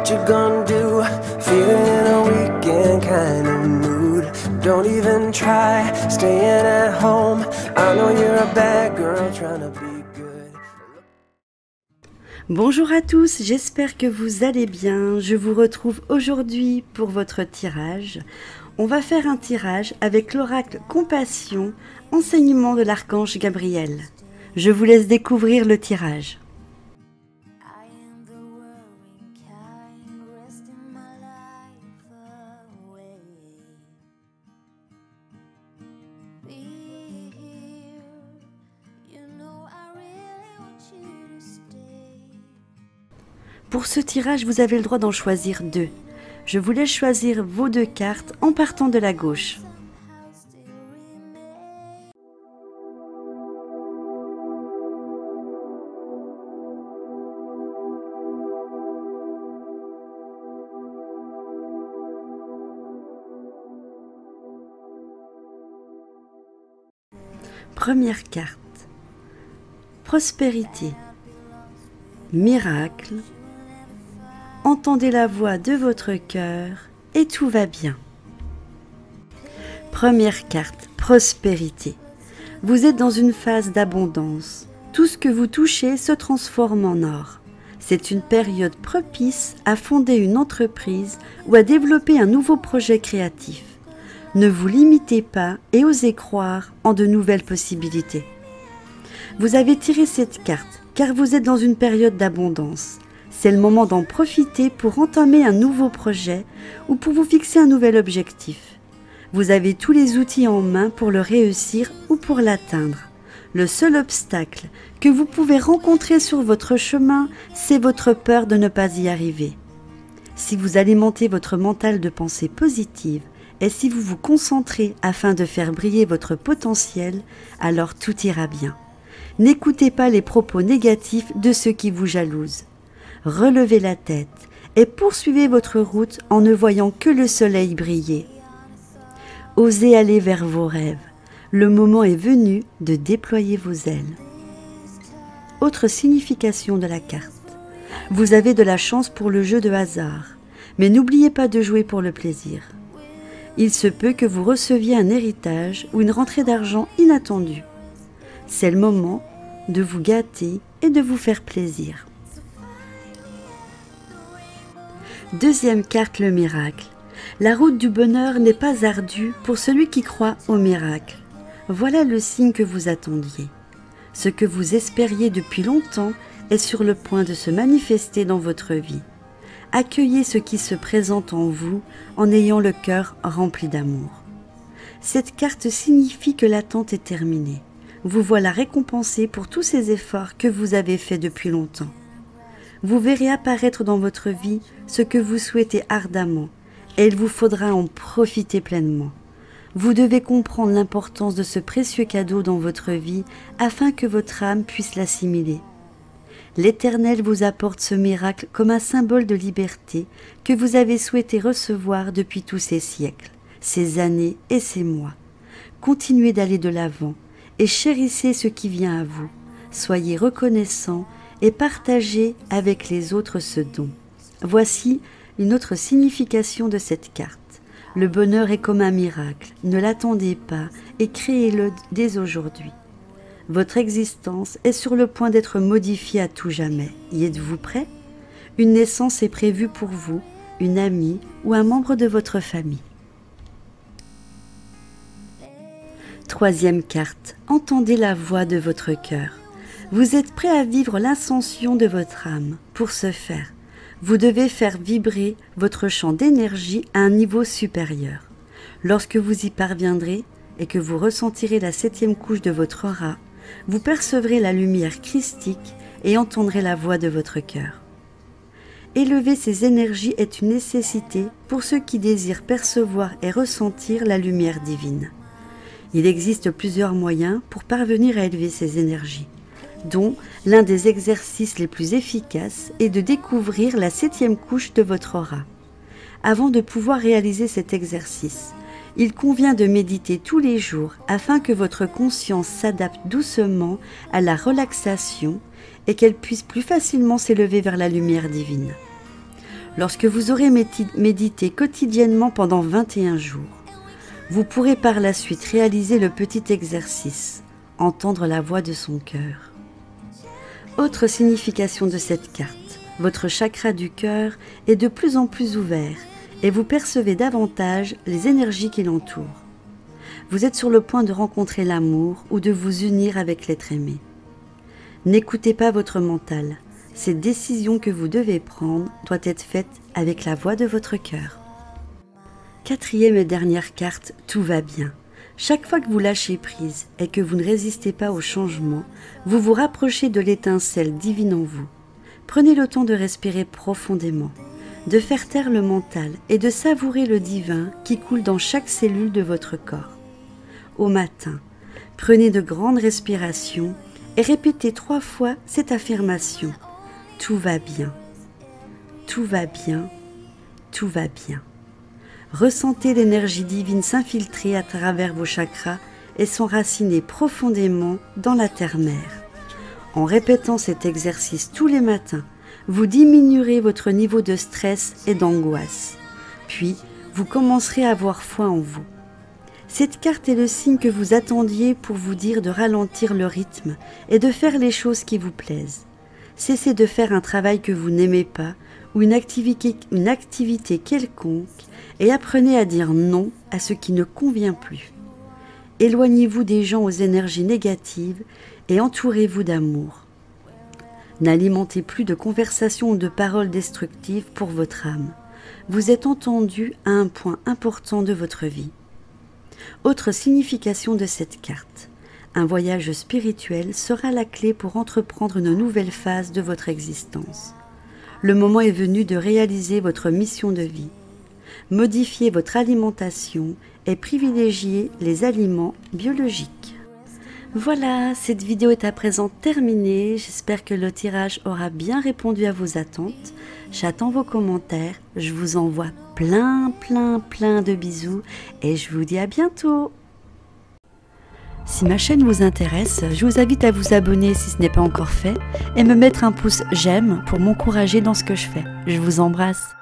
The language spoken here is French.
what you gonna do? Feeling in a weekend kind of mood. Don't even try staying at home. I know you're a bad girl trying to be good. Bonjour à tous, j'espère que vous allez bien. Je vous retrouve aujourd'hui pour votre tirage. On va faire un tirage avec l'oracle Compassion, enseignement de l'archange Gabriel. Je vous laisse découvrir le tirage. Pour ce tirage, vous avez le droit d'en choisir deux. Je vous laisse choisir vos deux cartes en partant de la gauche. Première carte. Prospérité. Miracle. Entendez la voix de votre cœur et tout va bien. Première carte, prospérité. Vous êtes dans une phase d'abondance. Tout ce que vous touchez se transforme en or. C'est une période propice à fonder une entreprise ou à développer un nouveau projet créatif. Ne vous limitez pas et osez croire en de nouvelles possibilités. Vous avez tiré cette carte car vous êtes dans une période d'abondance. C'est le moment d'en profiter pour entamer un nouveau projet ou pour vous fixer un nouvel objectif. Vous avez tous les outils en main pour le réussir ou pour l'atteindre. Le seul obstacle que vous pouvez rencontrer sur votre chemin, c'est votre peur de ne pas y arriver. Si vous alimentez votre mental de pensées positives et si vous vous concentrez afin de faire briller votre potentiel, alors tout ira bien. N'écoutez pas les propos négatifs de ceux qui vous jalousent. Relevez la tête et poursuivez votre route en ne voyant que le soleil briller. Osez aller vers vos rêves. Le moment est venu de déployer vos ailes. Autre signification de la carte. Vous avez de la chance pour le jeu de hasard, mais n'oubliez pas de jouer pour le plaisir. Il se peut que vous receviez un héritage ou une rentrée d'argent inattendue. C'est le moment de vous gâter et de vous faire plaisir. Deuxième carte, le miracle. La route du bonheur n'est pas ardue pour celui qui croit au miracle. Voilà le signe que vous attendiez. Ce que vous espériez depuis longtemps est sur le point de se manifester dans votre vie. Accueillez ce qui se présente en vous en ayant le cœur rempli d'amour. Cette carte signifie que l'attente est terminée. Vous voilà récompensé pour tous ces efforts que vous avez faits depuis longtemps. Vous verrez apparaître dans votre vie ce que vous souhaitez ardemment et il vous faudra en profiter pleinement. Vous devez comprendre l'importance de ce précieux cadeau dans votre vie afin que votre âme puisse l'assimiler. L'Éternel vous apporte ce miracle comme un symbole de liberté que vous avez souhaité recevoir depuis tous ces siècles, ces années et ces mois. Continuez d'aller de l'avant et chérissez ce qui vient à vous. Soyez reconnaissants et partagez avec les autres ce don. Voici une autre signification de cette carte. Le bonheur est comme un miracle, ne l'attendez pas et créez-le dès aujourd'hui. Votre existence est sur le point d'être modifiée à tout jamais. Y êtes-vous prêt? Une naissance est prévue pour vous, une amie ou un membre de votre famille. Troisième carte, entendez la voix de votre cœur. Vous êtes prêt à vivre l'ascension de votre âme. Pour ce faire, vous devez faire vibrer votre champ d'énergie à un niveau supérieur. Lorsque vous y parviendrez et que vous ressentirez la 7e couche de votre aura, vous percevrez la lumière christique et entendrez la voix de votre cœur. Élever ces énergies est une nécessité pour ceux qui désirent percevoir et ressentir la lumière divine. Il existe plusieurs moyens pour parvenir à élever ces énergies, dont l'un des exercices les plus efficaces est de découvrir la 7e couche de votre aura. Avant de pouvoir réaliser cet exercice, il convient de méditer tous les jours afin que votre conscience s'adapte doucement à la relaxation et qu'elle puisse plus facilement s'élever vers la lumière divine. lorsque vous aurez médité quotidiennement pendant 21 jours. Vous pourrez par la suite réaliser le petit exercice, entendre la voix de son cœur. Autre signification de cette carte, votre chakra du cœur est de plus en plus ouvert et vous percevez davantage les énergies qui l'entourent. Vous êtes sur le point de rencontrer l'amour ou de vous unir avec l'être aimé. N'écoutez pas votre mental. Cette décision que vous devez prendre doit être faite avec la voix de votre cœur. Quatrième et dernière carte, tout va bien. Chaque fois que vous lâchez prise et que vous ne résistez pas au changement, vous vous rapprochez de l'étincelle divine en vous. Prenez le temps de respirer profondément, de faire taire le mental et de savourer le divin qui coule dans chaque cellule de votre corps. Au matin, prenez de grandes respirations et répétez 3 fois cette affirmation. Tout va bien, tout va bien, tout va bien. Ressentez l'énergie divine s'infiltrer à travers vos chakras et s'enraciner profondément dans la terre-mère. En répétant cet exercice tous les matins, vous diminuerez votre niveau de stress et d'angoisse. Puis, vous commencerez à avoir foi en vous. Cette carte est le signe que vous attendiez pour vous dire de ralentir le rythme et de faire les choses qui vous plaisent. Cessez de faire un travail que vous n'aimez pas ou une activité quelconque et apprenez à dire non à ce qui ne convient plus. Éloignez-vous des gens aux énergies négatives et entourez-vous d'amour. N'alimentez plus de conversations ou de paroles destructives pour votre âme. Vous êtes entendu à un point important de votre vie. Autre signification de cette carte. Un voyage spirituel sera la clé pour entreprendre une nouvelle phase de votre existence. Le moment est venu de réaliser votre mission de vie. Modifiez votre alimentation et privilégiez les aliments biologiques. Voilà, cette vidéo est à présent terminée. J'espère que le tirage aura bien répondu à vos attentes. J'attends vos commentaires. Je vous envoie plein de bisous et je vous dis à bientôt. Si ma chaîne vous intéresse, je vous invite à vous abonner si ce n'est pas encore fait et me mettre un pouce j'aime pour m'encourager dans ce que je fais. Je vous embrasse.